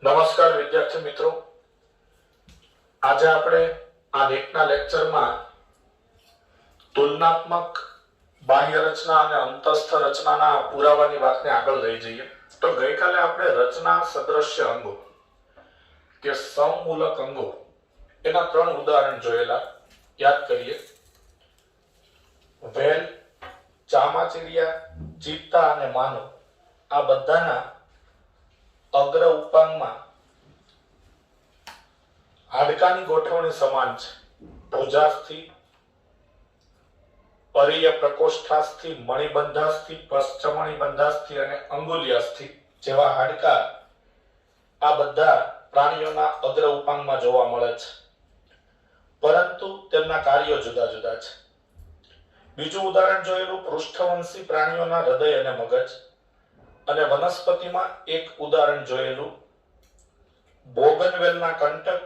નમસ્કાર વિદ્યાર્થી મિત્રો, આજે આપણે આ નીટના લેક્ચરમાં તુલનાત્મક બાહ્ય રચના અને અંતસ્થ રચનાના પુરાવાની વાતને આગળ લઈ જઈએ. તો ગઈકાલે આપણે રચના સદ્રશ્ય અંગો કે સમમૂલક અંગો એના 3 ઉદાહરણ જોયેલા. યાદ કરીએ. વેલ, ચામાચીડિયા, ચિત્તા અને માનવ આ બધાના અગ્ર ઉપાંગમાં હાડકાની ગોઠવણી સમાન છે. ભુજાસ્થિ, પરીય પ્રકોષ્ઠાસ્થિ, મણિબંધાસ્થિ, પશ્ચમણિબંધાસ્થિ અને અંગુલ્યાસ્થિ જેવા હાડકા આ બધા પ્રાણીઓના અગ્ર ઉપાંગમાં જોવા મળે છે, પરંતુ તેમના કાર્યો જુદા જુદા છે. બીજું ઉદાહરણ જોયેલું પૃષ્ઠવંશી પ્રાણીઓના હૃદય અને મગજ, અને વનસ્પતિમાં એક ઉદાહરણ જોયેલું બોગનવેલના કંટક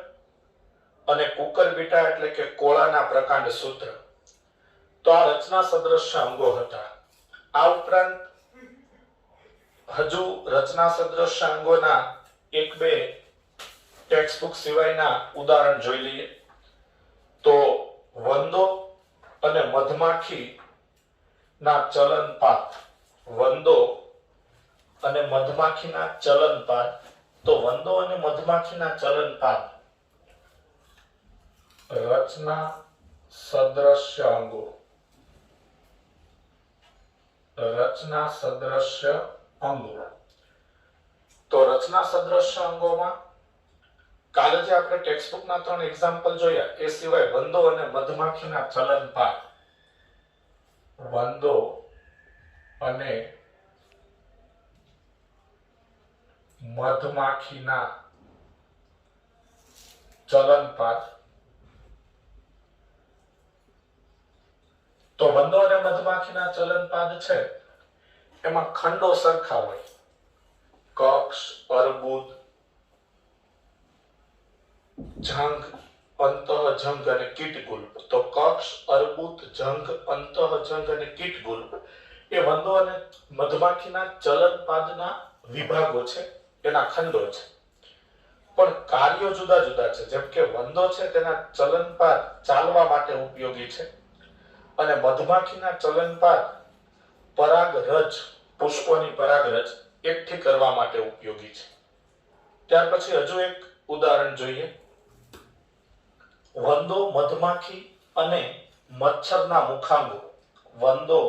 અને કુકરબીટા એટલે કે કોળાના પ્રકાંડ સૂત્ર. તો આ રચના સદ્રશ્ય અંગો હતા. આ ઉપરાંત હજુ રચના સદ્રશ્ય અંગોના 1-2 ટેક્સ્ટ બુક સિવાયના ઉદાહરણ જોઈ લઈએ. તો વંદો અને મધમાખી ના ચલનપાત. વંદો અને મધમાખીના ચલનપાત. તો વંદો અને મધમાખીના ચલનપાત રચના સદ્રશ્ય અંગો. રચના સદ્રશ્ય અંગો. તો રચના સદ્રશ્ય અંગોમાં કાલે જે આપણે ટેક્સ્ટ બુકના 3 એક્ઝામ્પલ જોયા એ સિવાય વંદો અને મધમાખીના ચલનપાત, વંદો અને મધમાખીના ચલનપાત. તો વંદો અને મધમાખીના ચલનપાત છે એમાં ખંડો સરખા હોય. કક્ષ, અર્બુદ, જંઘ, અંતઃજંઘ અને કીટગુલ્પ. તો કક્ષ, અર્બુદ, જંઘ, અંતઃજંઘ અને કીટગુલ્પ એ વંદો અને મધમાખીના ચલનપાદના વિભાગો છે, એના ખંડો છે. પણ કાર્યો જુદા જુદા છે. જેમ કે વંદો છે તેના ચલનપાદ ચાલવા માટે ઉપયોગી છે, અને મધમાખીના ચલનપાદ પરાગરજ, પુષ્પોની પરાગરજ એકઠી કરવા માટે ઉપયોગી છે. ત્યાર પછી હજુ એક ઉદાહરણ જોઈએ. વંદો, મધમાખી અને મચ્છરના મુખાંગો. વંદો,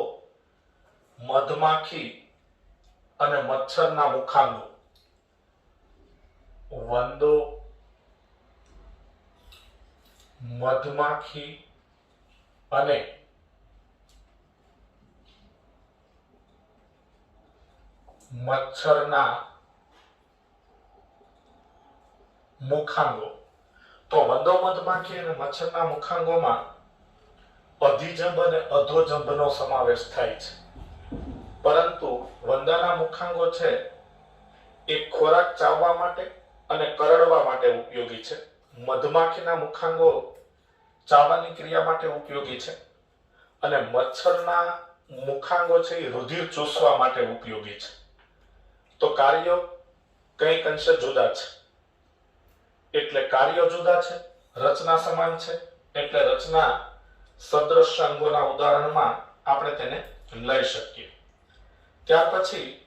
મધમાખી અને મચ્છરના મુખાંગો. વંદો, મધમાખી અને મચ્છરના મુખાંગો. તો વંદો, મધમાખી અને મચ્છરના મુખાંગોમાં અધિજંભ અને અધોજંભનો સમાવેશ થાય છે. પરંતુ વંદાના મુખાંગો છે એ ખોરાક ચાવવા માટે અને કરડવા માટે ઉપયોગી છે. મધમાખીના મુખાંગો ચાવવાની ક્રિયા માટે ઉપયોગી છે, અને મચ્છરના મુખાંગો છે એ રુધિર ચૂસવા માટે ઉપયોગી છે. તો કાર્યો કંઈક અંશે જુદા છે. એટલે કાર્યો જુદા છે, રચના સમાન છે, એટલે રચના સદ્રશ્ય અંગોના ઉદાહરણમાં આપણે તેને લઈ શકીએ. ત્યાર પછી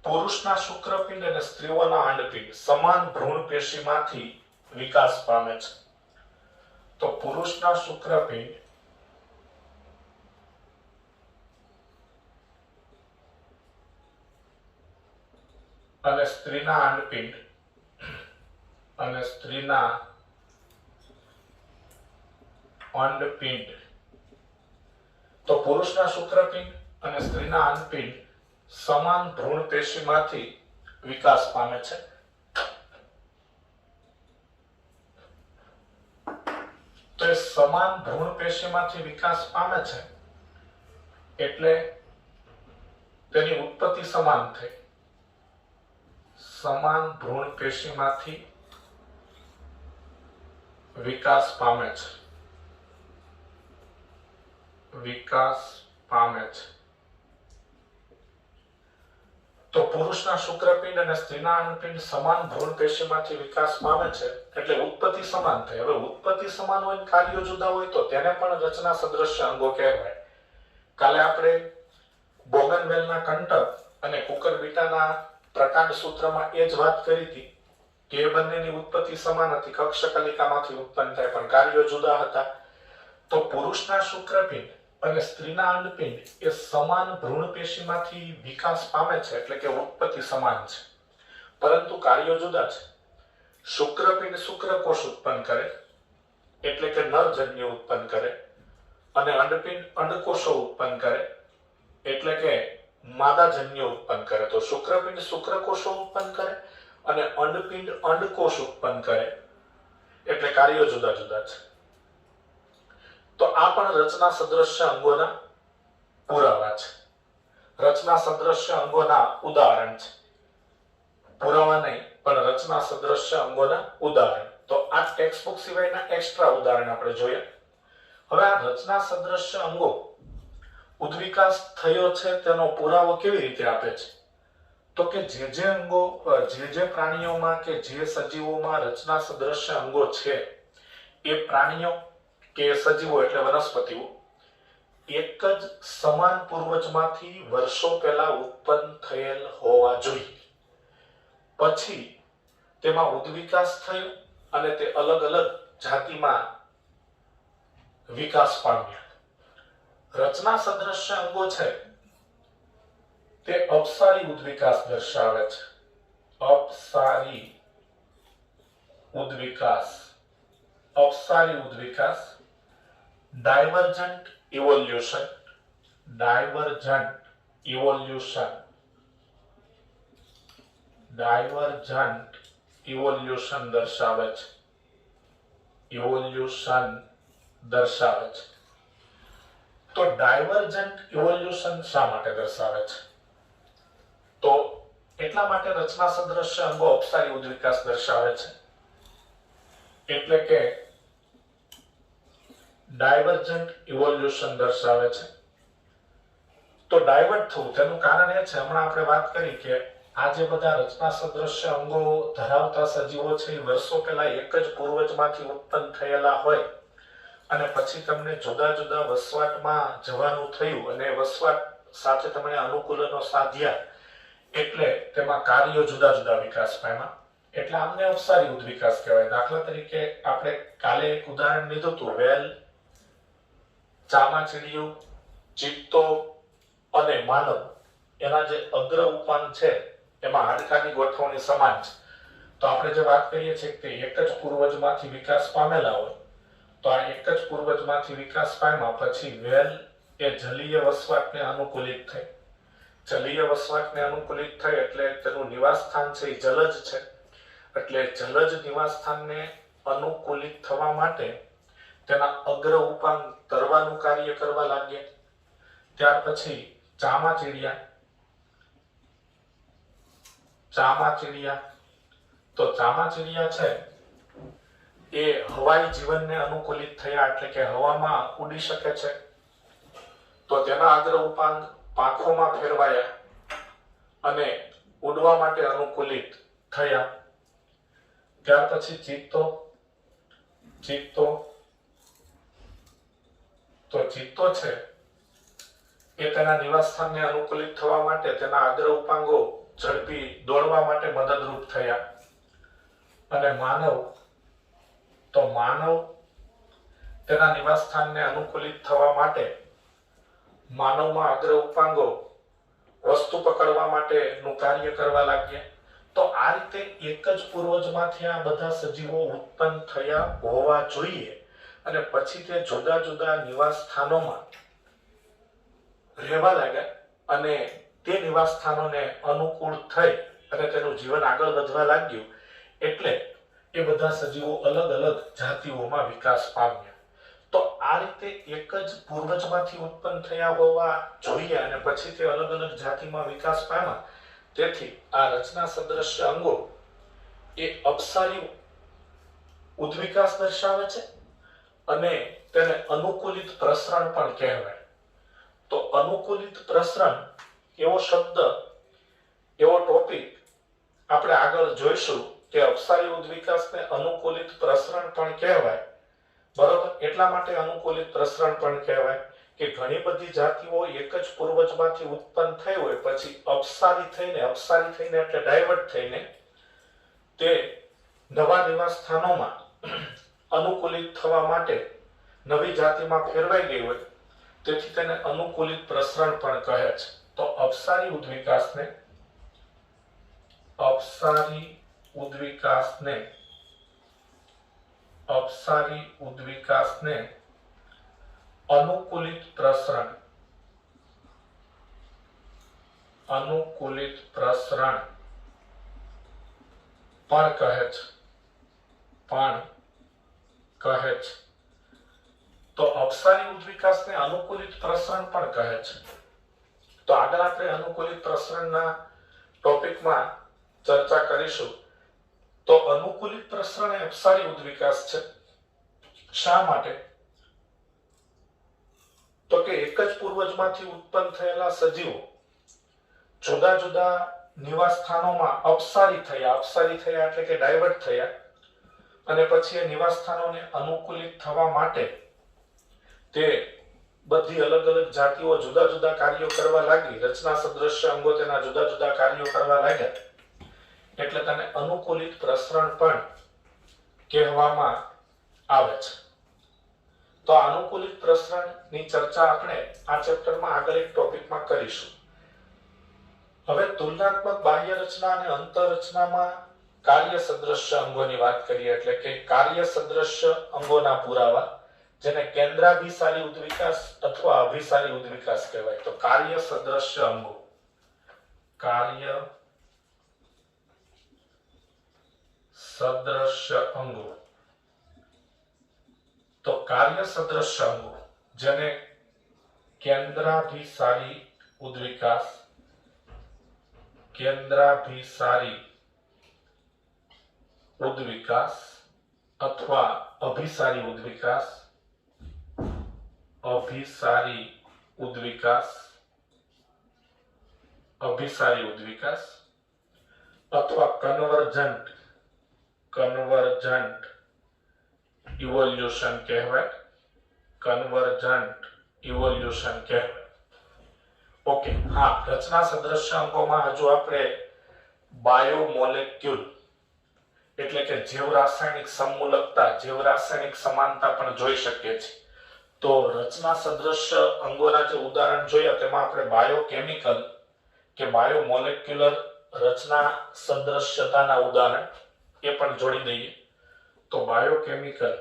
પુરુષના શુક્રપિંડ અને સ્ત્રીઓના અંડપિંડ સમાન ભ્રૂણ પેશીમાંથી વિકાસ પામે છે. તો પુરુષના શુક્રપિંડ અને સ્ત્રીના અંડપિંડ તો પુરુષના શુક્રપિંડ અને સ્ત્રીના અંડપિંડ સમાન ભ્રૂણ પેશીમાંથી વિકાસ પામે છે. તો એ સમાન ભ્રૂણ પેશીમાંથી વિકાસ પામે છે એટલે તેની ઉત્પત્તિ સમાન થઈ. સમાન ભ્રૂણ પેશીમાંથી વિકાસ પામે છે. વિકાસ પામે છે. તો પુરુષના શુક્રપિંડ અને સ્ત્રીના અંડપિંડ સમાન ભ્રૂણ પેશીમાંથી વિકાસ પામે છે, એટલે ઉત્પત્તિ સમાન થઈ. હવે ઉત્પત્તિ સમાન હોય, કાર્યો જુદા હોય તો તેને પણ રચના સદૃશ્ય અંગો કહેવાય. કાલે આપણે બોગનવેલના કંટક અને કુકરબીટાના પ્રકાંડ સૂત્રમાં એ જ વાત કરી હતી કે એ બંનેની ઉત્પત્તિ સમાન હતી, કક્ષકલિકામાંથી ઉત્પન્ન થાય, પણ કાર્યો જુદા હતા. તો પુરુષના શુક્રપિંડ અને સ્ત્રીના અંડપિંડ એ સમાન ભ્રૂણ પેશીમાંથી વિકાસ પામે છે, એટલે કે ઉત્પત્તિ સમાન છે, પરંતુ કાર્યો જુદા છે. શુક્રપિંડ શુક્રકોષ ઉત્પન્ન કરે, એટલે કે નરજન્ય ઉત્પન્ન કરે, અને અંડપિંડ અંડકોષો ઉત્પન્ન કરે, એટલે કે માદાજન્ય ઉત્પન્ન કરે. તો શુક્રપિંડ શુક્રકોષો ઉત્પન્ન કરે અને અંડપિંડ અંડકોષ ઉત્પન્ન કરે, એટલે કાર્યો જુદા જુદા છે. તો આ પણ રચના સદૃશ્ય અંગોના પુરાવા છે, રચના સદૃશ્ય અંગોના ઉદાહરણ છે. પુરાવા નહીં, પણ રચના સદૃશ્ય અંગોના ઉદાહરણ. તો આ ટેક્સ્ટ બુક સિવાયના એક્સ્ટ્રા ઉદાહરણ આપણે જોઈએ. હવે આ રચના સદૃશ્ય અંગો ઉદ્વિકાસ થયો છે તેનો પુરાવો કેવી રીતે આપે છે? તો કે જે અંગો જે પ્રાણીઓમાં કે જે સજીવોમાં રચના સદૃશ્ય અંગો છે એ પ્રાણીઓ કે સજીવો એટલે વનસ્પતિઓ એક જ સમાન પૂર્વજમાંથી વર્ષો પહેલા ઉત્પન્ન થયેલ હોવા જોઈએ. પછી તેમાં ઉદ્વિકાસ થયો અને તે અલગ અલગ જાતિમાં વિકાસ પામ્યા. રચના સદૃશ્ય અંગો છે તે અપસારી ઉદ્વિકાસ દર્શાવે છે. અપસારી ઉદ્વિકાસ, અપસારી ઉદ્વિકાસ, divergent evolution, divergent evolution, divergent evolution દર્શાવે છે. ઇવોલ્યુશન દર્શાવે છે. તો ડાયવર્જન્ટ ઇવોલ્યુશન શા માટે દર્શાવે છે? તો એટલા માટે રચના સદૃશ્ય અંગો અપસારી ઉદ્વિકાસ દર્શાવે છે, એટલે કે ડાયવર્જન્ટ ઇવોલ્યુશન દર્શાવે છે. તો ડાયવર્ટ થવું તેનું કારણ એ છે, હમણાં આપણે વાત કરી કે આ જે બધા રચના સદૃશ્ય અંગો ધરાવતા સજીવો છે એ વર્ષો પહેલા એક જ પૂર્વજમાંથી ઉત્પન્ન થયેલા હોય અને પછી તમને જુદા જુદા વસવાટમાં જવાનું થયું અને વસવાટ સાથે તમને અનુકૂલનો સાધ્યા, એટલે તેમાં કાર્યો જુદા જુદા વિકાસ પામ્યા, એટલે આમને અપસારી ઉદ્વિકાસ કહેવાય. દાખલા તરીકે આપણે કાલે એક ઉદાહરણ લીધું હતું, વેલ, ચામાચીડિયું, ચિત્તો અને માનવ, એના જે અગ્ર ઉપાંગ છે એમાં હાડકાની ગોઠવણી સમાન છે. તો આપણે જે વાત કરીએ છીએ કે એક જ પૂર્વજમાંથી વિકાસ પામેલા હોય, તો આ એક જ પૂર્વજમાંથી વિકાસ પામ્યા પછી વેલ એ જલીય વસવાટને અનુકૂલિત થઈ. જલીય વસવાટને અનુકૂલિત થઈ એટલે તેનું નિવાસ સ્થાન છે એ જલજ છે, એટલે જલજ નિવાસ સ્થાનને અનુકૂલિત થવા માટે તેના અગ્ર ઉપાંગ તરવાનું કાર્ય કરવા લાગ્યા. ત્યાર પછી ચામાચીડિયા, તો ચામાચીડિયા છે એ હવાઈ જીવનને અનુકૂલિત થયા, એટલે કે હવામાં ઉડી શકે છે, તો તેના અગ્ર ઉપાંગ પાંખોમાં ફેરવાયા અને ઉડવા માટે અનુકૂલિત થયા. ત્યાર પછી ચિત્તો છે એ તેના નિવાસ સ્થાનને અનુકૂલિત થવા માટે તેના અગ્ર ઉપાંગો ઝડપી દોડવા માટે મદદરૂપ થયા. અને માનવ તેના નિવાસ સ્થાનને અનુકૂલિત થવા માટે માનવમાં અગ્ર ઉપાંગો વસ્તુ પકડવા માટેનું કાર્ય કરવા લાગ્યા. તો આ રીતે એક જ પૂર્વજમાંથી આ બધા સજીવો ઉત્પન્ન થયા હોવા જોઈએ અને પછી તે જુદા જુદા નિવાસ સ્થાનોમાં રહેવા લાગ્યા અને તે નિવાસ સ્થાનોને અનુકૂળ થઈ અને તેનું જીવન આગળ વધવા લાગ્યું, એટલે એ બધા સજીવો અલગ અલગ જાતિઓમાં વિકાસ પામ્યા. તો આ રીતે એક જ પૂર્વજમાંથી ઉત્પન્ન થયા હોવા જોઈએ અને પછી તે અલગ અલગ જાતિમાં વિકાસ પામ્યા. તેથી આ રચના સદૃશ્ય અંગો એ અપસારી ઉદ્વિકાસ દર્શાવે છે અને તેને અનુકૂલિત પ્રસરણ પણ કહેવાય. તો અનુકૂલિત પ્રસરણ એવો શબ્દ એવો ટોપિક આપણે આગળ જોઈશું કે અપસારી ઉદ્વિકાસને અનુકૂલિત પ્રસરણ પણ કહેવાય. બરોબર, એટલા માટે અનુકૂલિત પ્રસરણ પણ કહેવાય કે ઘણી બધી જાતિઓ એક જ પૂર્વજમાંથી ઉત્પન્ન થઈ હોય, પછી અપસારી થઈને એટલે ડાયવર્ટ થઈને તે નવા નિવાસ સ્થાનોમાં અનુકૂલિત થવા માટે નવી જાતિમાં ફેરવાઈ ગઈ હોય, તેથી તેને અનુકૂલિત પ્રસરણ પણ કહે છે. તો અપસારી ઉદ્વિકાસને અનુકૂલિત પ્રસરણ પણ કહે છે. તો અપસારી ઉદ્વિકાસને અનુકૂલિત પ્રસરણ પણ કહે છે. તો આગળ આપણે અનુકૂલિત પ્રસરણના ટોપિકમાં ચર્ચા કરીશું. તો અનુકૂલિત પ્રસરણ એ અપસારી ઉદ્વિકાસ છે. શા માટે? તો કે એક જ પૂર્વજમાંથી ઉત્પન્ન થયેલા સજીવો જુદા જુદા નિવાસ સ્થાનોમાં અપસારી થયા એટલે કે ડાયવર્ટ થયા, અને પછી એ નિવાસ સ્થાનોને અનુકૂલિત થવા માટે તે બધી અલગ અલગ જાતિઓ જુદા જુદા કાર્યો કરવા લાગી. રચના સદૃશ્ય અંગો તેના જુદા જુદા કાર્યો કરવા લાગ્યા, એટલે તેને અનુકૂલિત પ્રસરણ પણ કહેવામાં આવે છે. તો અનુકૂલિત પ્રસરણની ચર્ચા આપણે આ ચેપ્ટરમાં આગળ એક ટોપિકમાં કરીશું. હવે તુલનાત્મક બાહ્ય રચના અને અંતરરચનામાં કાર્ય સદૃશ્ય અંગોની વાત કરીએ, એટલે કે કાર્ય સદૃશ્ય અંગોના પુરાવા, જેને કેન્દ્રાભિસારી ઉદ્વિકાસ અથવા અભિસારી ઉદ્વિકાસ કહેવાય. તો કાર્ય સદૃશ્ય અંગો, તો કાર્ય સદૃશ્ય અંગો જેને કેન્દ્રાભિસારી ઉદ્વિકાસ અથવા અભિસારી ઉદ્વિકાસ અથવા કન્વર્જન્ટ ઇવોલ્યુશન કહેવાય. ઓકે, હા, રચના સદૃશ્ય અંગોમાં હજુ આપણે બાયોમોલેક્યુલ એટલે કે જૈવ રાસાયણિક સમમૂલકતા, જૈવ રાસાયણિક સમાનતા પણ જોઈ શકીએ છીએ. તો રચના સદૃશ્ય અંગોના જે ઉદાહરણ જોયા તેમાં આપણે બાયોકેમિકલ કે બાયોમોલેક્યુલર રચના સદૃશ્યતાના ઉદાહરણ એ પણ જોડી દઈએ. તો બાયોકેમિકલ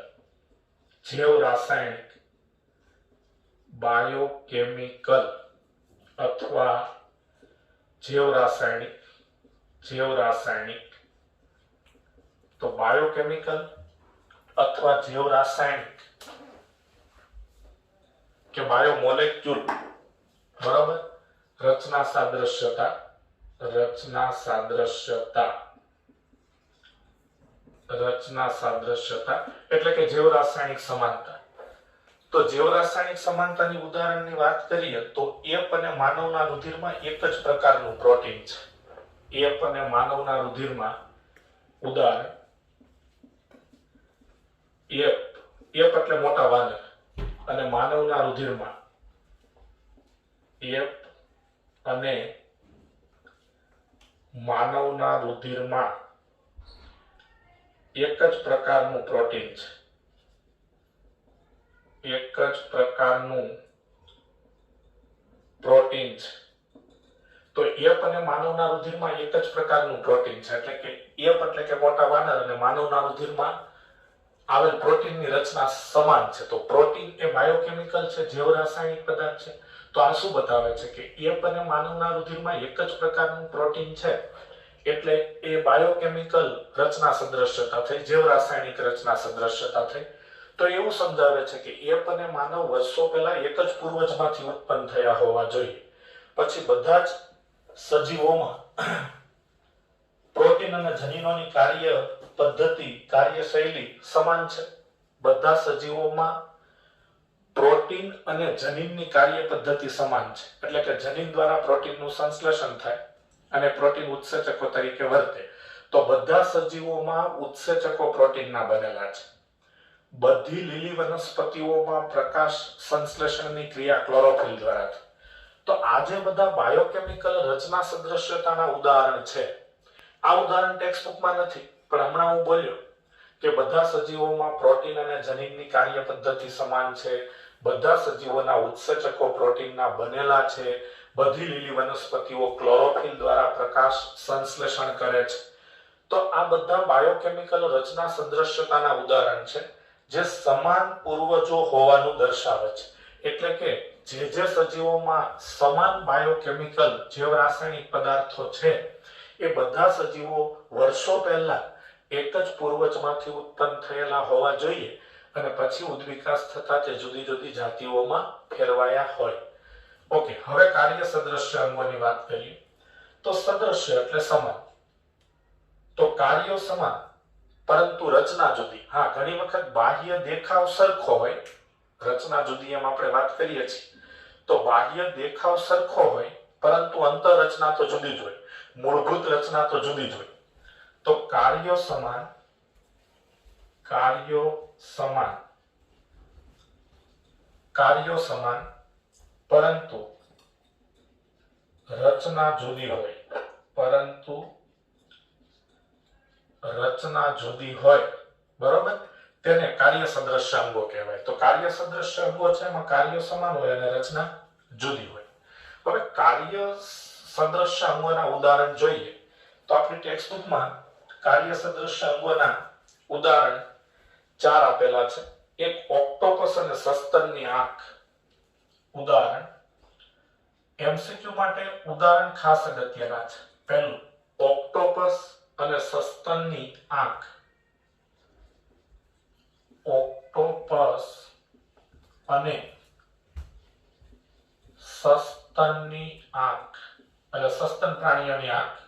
અથવા જૈવ રાસાયણિક તો બાયોકેમિકલ અથવા જૈવ રાસાયણિક કે બાયોમોલેક્યુલ, બરાબર, રચના સાદ્રશ્યતા એટલે કે જૈવ રાસાયણિક સમાનતા. તો જૈવ રાસાયણિક સમાનતાની ઉદાહરણની વાત કરીએ તો એપ અને માનવના રુધિરમાં એક જ પ્રકારનું પ્રોટીન છે. એપ અને માનવના રુધિરમાં ઉદાહરણ એપ એટલે મોટા વાનર, અને માનવના રુધિરમાં એપ અને માનવના રુધિરમાં એક જ પ્રકારનું પ્રોટીન છે. તો એપ અને માનવના રુધિરમાં એક જ પ્રકારનું પ્રોટીન છે, એટલે કે એપ એટલે કે મોટા વાનર અને માનવના રુધિરમાં આવેલ પ્રોટીનની રચના સમાન છે. તો પ્રોટીન એ બાયોકેમિકલ છે, જૈવ રાસાયણિક પદાર્થ છે. તો આ શું બતાવે છે કે એપ અને માનવના રુધિરમાં એક જ પ્રકારનું પ્રોટીન છે, એટલે એ બાયોકેમિકલ રચના સદૃશ્યતા થઈ, જૈવ રાસાયણિક રચના સદૃશ્યતા થઈ. તો એવું સમજાવે છે કે એપ અને માનવ વર્ષો પહેલા એક જ પૂર્વજમાંથી ઉત્પન્ન થયા હોવા જોઈએ. પછી બધા જ સજીવોમાં પ્રોટીન અને જનીનોની કાર્ય પદ્ધતિ, કાર્યશૈલી સમાન છે. બધા સજીવોમાં પ્રોટીન અને જનીનની કાર્ય પદ્ધતિ સમાન છે, એટલે કે જનીન દ્વારા પ્રોટીનનું સંશ્લેષણ થાય અને પ્રોટીન ઉત્સેચકો તરીકે વર્તે, તો બધા સજીવોમાં ઉત્સેચકો પ્રોટીનના બનેલા છે. બધી લીલી વનસ્પતિઓમાં પ્રકાશ સંશ્લેષણની ક્રિયા ક્લોરોફિલ દ્વારા છે. તો આ જે બધા બાયોકેમિકલ રચના સદૃશ્યતાના ઉદાહરણ છે, આ ઉદાહરણ ટેક્સ્ટબુકમાં નથી, પણ હમણાં હું બોલ્યો કે બધા સજીવોમાં પ્રોટીન અને જનીનની કાર્ય પદ્ધતિ સમાન છે, બધા સજીવોના ઉત્સેચકો પ્રોટીનના બનેલા છે, બધી લીલી વનસ્પતિઓ ક્લોરોફિલ દ્વારા પ્રકાશ સંશ્લેષણ કરે છે. તો આ બધા બાયોકેમિકલ રચના સદૃશ્યતાના ઉદાહરણ છે જે સમાન પૂર્વજો હોવાનું દર્શાવે છે. એટલે કે જે સજીવોમાં સમાન બાયોકેમિકલ જૈવ રાસાયણિક પદાર્થો છે એ બધા સજીવો વર્ષો પહેલા એક જ પૂર્વજમાંથી ઉત્પન્ન થયેલા હોવા જોઈએ અને પછી ઉદ્વિકાસ થતા તે જુદી જુદી જાતિઓમાં ફેરવાયા હોય. ઓકે, હવે કાર્ય સદૃશ્ય અંગોની વાત કરીએ. તો સદૃશ્ય એટલે સમાન, તો કાર્યો સમાન પરંતુ રચના જુદી. હા, ઘણી વખત બાહ્ય દેખાવ સરખો હોય, રચના જુદી એમ આપણે વાત કરીએ છીએ, તો બાહ્ય દેખાવ સરખો હોય પરંતુ અંતર રચના તો જુદી જ હોય, મૂળભૂત રચના તો જુદી જ હોય. તો કાર્યો સમાન પરંતુ રચના જુદી હોય, બરોબર, તેને કાર્ય સદૃશ્ય અંગો કહેવાય. તો કાર્ય સદૃશ્ય અંગો છે એમાં કાર્યો સમાન હોય અને રચના જુદી હોય. હવે કાર્ય સદૃશ્ય અંગોના ઉદાહરણ જોઈએ તો આપણી ટેક્સ્ટબુકમાં કાર્ય સદૃશ્ય અંગોના ઉદાહરણ 4 આપેલા છે. એક ઓક્ટોપસ અને સસ્તનની આંખ. ઉદાહરણ એમસીક્યુ માટે ઉદાહરણ ખાસ અગત્યના છે. પહેલું, ઓક્ટોપસ અને સસ્તનની આંખ. ઓક્ટોપસ અને સસ્તનની આંખ એટલે સસ્તન પ્રાણીઓની આંખ.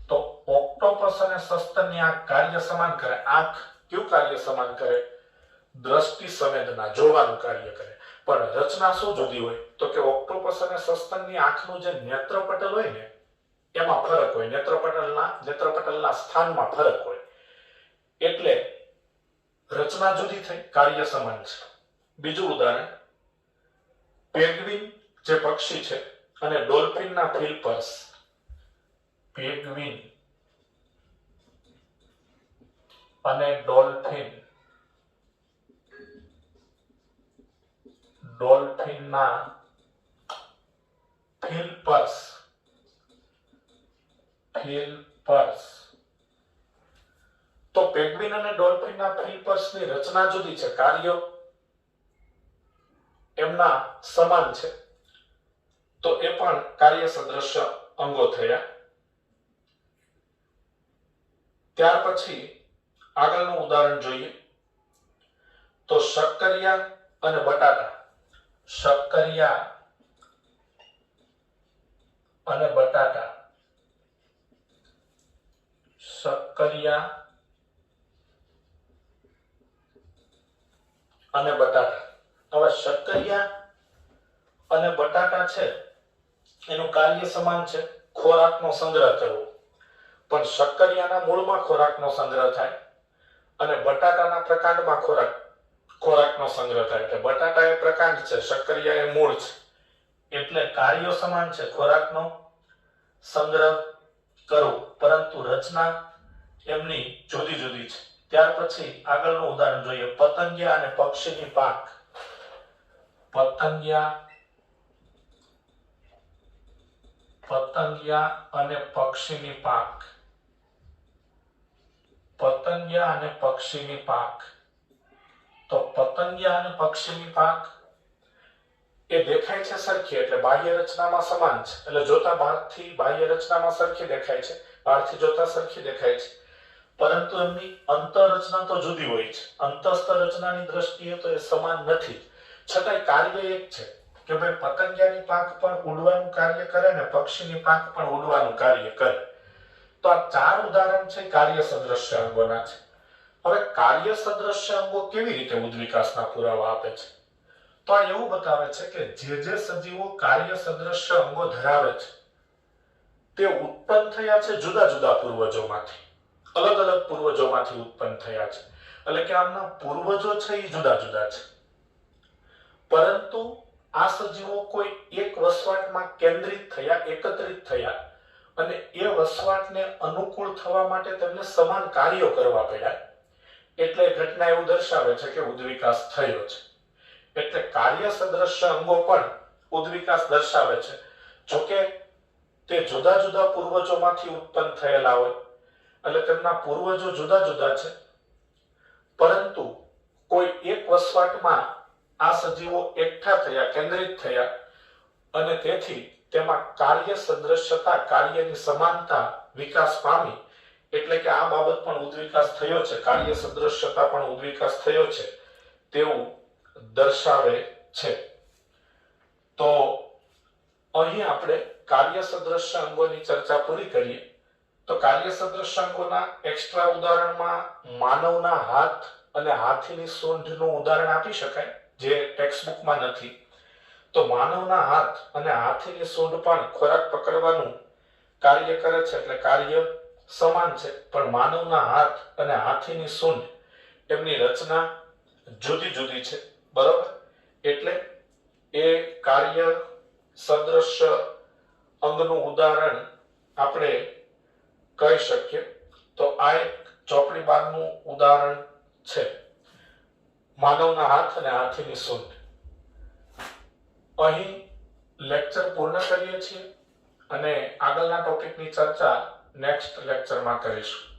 તો ઓક્ટોપસ અને સસ્તનની આંખ કાર્ય સમાન કરે. આંખ કયું કાર્ય સમાન કરે? દ્રષ્ટિ સંવેદના, જોવાનું કાર્ય કરે. પણ રચના શું જુદી હોય? તો કે ઓક્ટોપસ અને સસ્તનની આંખનું જે નેત્રપટલ હોય ને એમાં ફરક હોય, નેત્રપટલના સ્થાનમાં ફરક હોય, એટલે રચના જુદી થઈ, કાર્ય સમાન છે. બીજું ઉદાહરણ, પેંગ્વિન જે પક્ષી છે અને ડોલ્ફિનના ફિલિપર્સ. પેંગ્વિન અને ડોલ્ફિનના ફિલિપર્સ. તો પેંગ્વિન અને ડોલ્ફિનના ફિલિપર્સની રચના જુદી છે, કાર્યો એમના સમાન છે, તો એ પણ કાર્ય સદૃશ્ય અંગો થયા. ત્યાર પછી આગળનું ઉદાહરણ જોઈએ તો શક્કરિયા અને બટાટા. શક્કરિયા અને બટાટા. શક્કરિયા અને બટાટા. હવે શક્કરિયા અને બટાટા છે એનું કાર્ય સમાન છે, ખોરાકનો સંગ્રહ કરવો. પણ શક્કરિયાના મૂળમાં ખોરાકનો સંગ્રહ થાય અને બટાટાના પ્રકાંડમાં ખોરાકનો સંગ્રહ થાય. એટલે બટાટા એ પ્રકાંડ છે, શક્કરિયા એ મૂળ છે, એટલે કાર્યો સમાન છે, ખોરાકનો સંગ્રહ કરવો, પરંતુ રચના એમની જુદી જુદી છે. ત્યાર પછી આગળનું ઉદાહરણ જોઈએ, પતંગિયા અને પક્ષીની પાંખ. પતંગિયા અને પક્ષીની પાંખ. પતંગિયા અને પક્ષીની પાંખ. તો પતંગિયા અને પક્ષીની પાંખ એ દેખાય છે સરખી, એટલે બાહ્ય રચનામાં સમાન છે, એટલે જોતા બહારથી બાહ્ય રચનામાં સરખી દેખાય છે, બહારથી જોતા સરખી દેખાય છે, પરંતુ એમની અંતરરચના તો જુદી હોય છે. અંતસ્થ રચનાની દ્રષ્ટિએ તો એ સમાન નથી, છતાંય કાર્ય એક છે કે ભાઈ પતંગિયાની પાંખ પણ ઉડવાનું કાર્ય કરે ને પક્ષીની પાંખ પણ ઉડવાનું કાર્ય કરે. તો આ 4 ઉદાહરણ છે કાર્ય સદૃશ્ય અંગોના છે. હવે કાર્ય સદૃશ્ય અંગો કેવી રીતે ઉદ્વિકાસના પુરાવા આપે છે? તો આ એવું બતાવે છે કે જે સજીવો કાર્ય સદૃશ્ય અંગો ધરાવે છે તે ઉત્પન્ન થયા છે જુદા જુદા પૂર્વજોમાંથી, અલગ અલગ પૂર્વજોમાંથી ઉત્પન્ન થયા છે. એટલે કે આમના પૂર્વજો છે એ જુદા જુદા છે, પરંતુ આ સજીવો કોઈ એક વસવાટમાં કેન્દ્રિત થયા, એકત્રિત થયા અને એ વસવાટને અનુકૂળ થવા માટે તેમને સમાન કાર્યો કરવા પડ્યા. એટલે ઘટના એવું દર્શાવે છે કે ઉદ્વિકાસ થયો છે. એટલે કાર્ય સદ્રશ્ય અંગો પણ ઉદ્વિકાસ દર્શાવે છે. જોકે તે જુદા જુદા પૂર્વજોમાંથી ઉત્પન્ન થયેલા હોય એટલે તેમના પૂર્વજો જુદા જુદા છે, પરંતુ કોઈ એક વસવાટમાં આ સજીવો એકઠા થયા, કેન્દ્રિત થયા અને તેથી તેમાં કાર્ય સદ્રશ્યતા, કાર્યની સમાનતા વિકાસ પામી. એટલે કે આ બાબત પણ ઉદ્વિકાસ થયો છે, કાર્ય સદ્રશ્યતા પણ ઉદ્વિકાસ થયો છે તેવું દર્શાવે છે. તો અહીં આપણે કાર્ય સદ્રશ્ય અંગોની ચર્ચા પૂરી કરીએ. તો કાર્ય સદ્રશ્ય અંગોના એક્સ્ટ્રા ઉદાહરણમાં માનવના હાથ અને હાથીની સૂંઢનું ઉદાહરણ આપી શકાય, જે ટેક્સ્ટ બુકમાં નથી. તો માનવના હાથ અને હાથીની સૂંઢ પણ ખોરાક પકડવાનું કાર્ય કરે છે, એટલે કાર્ય સમાન છે, પણ માનવના હાથ અને હાથીની સૂંઢ એમની રચના જુદી જુદી છે, બરોબર. એટલે એ કાર્ય સદ્રશ્ય અંગનું ઉદાહરણ આપણે કહી શકીએ. તો આ એક ચોપડી 12 નું ઉદાહરણ છે, માનવના હાથ અને હાથીની સૂંઢ. અહીં લેક્ચર પૂર્ણ કરીએ છીએ અને આગળના ટોપિકની ચર્ચા નેક્સ્ટ લેક્ચરમાં કરીશું.